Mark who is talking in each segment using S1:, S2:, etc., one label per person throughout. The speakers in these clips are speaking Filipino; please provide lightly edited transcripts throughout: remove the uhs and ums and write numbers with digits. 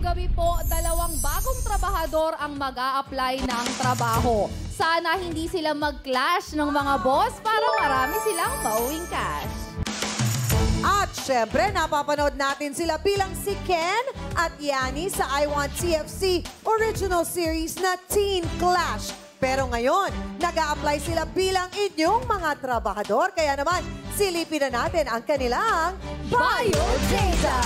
S1: gabi po, dalawang bagong trabahador ang mag-a-apply ng trabaho. Sana hindi sila mag-clash ng mga boss para marami silang mauwing cash.
S2: At syempre, napapanood natin sila bilang si Ken at Yani sa I Want TFC original series na Teen Clash. Pero ngayon, nag-a-apply sila bilang inyong mga trabahador. Kaya naman, silipin na natin ang kanilang biodata.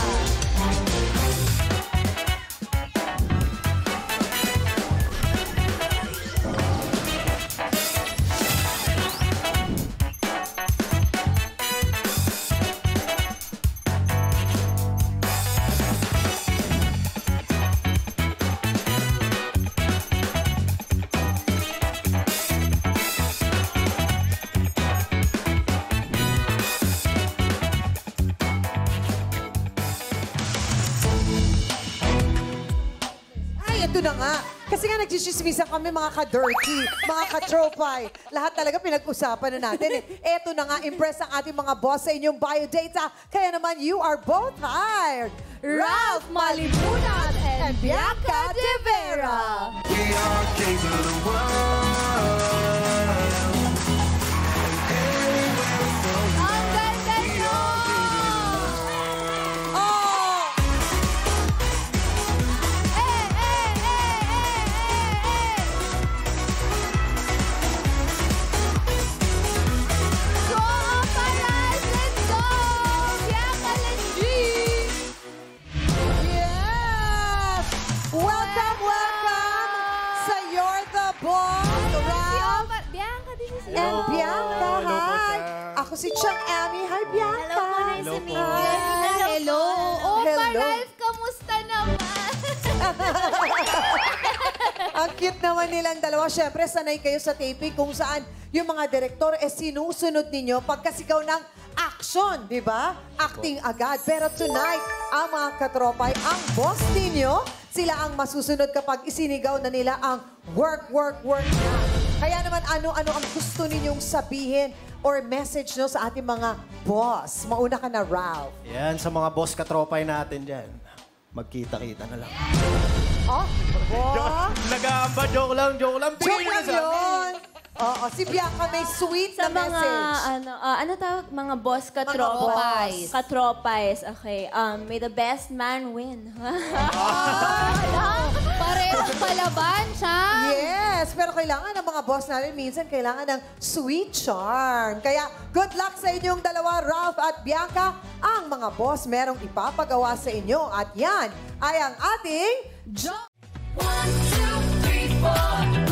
S2: Ito na nga. Kasi nga nagsisismisan kami mga ka-dirty, mga ka-tropay. Lahat talaga pinag-usapan na natin. Ito na nga, impress ang ating mga boss sa inyong biodata. Kaya naman, you are both hired. Ralph Malibunan and Bianca De Vera.
S3: We are kings of the world.
S1: Ang ganda nyo!
S2: And Bianca, hi! Ako si Chang Amy. Hi, Bianca!
S4: Hello po, nice to meet you.
S1: Hello! Opa
S2: Hello.
S1: Life, kamusta naman?
S2: Ang cute naman nilang dalawa. Siyempre, sanay kayo sa taping kung saan yung mga direktor sinusunod ninyo pagkasigaw ng action, di ba? Acting agad. Pero tonight, ang mga katropay, ang boss ninyo, sila ang masusunod kapag isinigaw na nila ang work, work, work na. Kaya naman, ano-ano ang gusto ninyong sabihin or message nyo sa ating mga boss? Mauna ka na, Ralph.
S5: Yan, sa mga boss katropay natin dyan. Magkita-kita na lang.
S2: Oh, boss.
S5: Nag-aamba, joke lang, joke lang.
S2: Joke lang yun. Oo, si Bianca may sweet
S4: Sa
S2: na
S4: mga,
S2: message.
S4: ano tawag? Mga boss
S1: Katropais.
S4: Katropais, okay. May the best man win.
S1: Parehong palaban siya.
S2: Yes, pero kailangan ng mga boss natin, minsan kailangan ng sweet charm. Kaya good luck sa inyong dalawa, Ralph at Bianca. Ang mga boss merong ipapagawa sa inyo. At yan ay ang ating...
S1: 1, 2, 3, 4.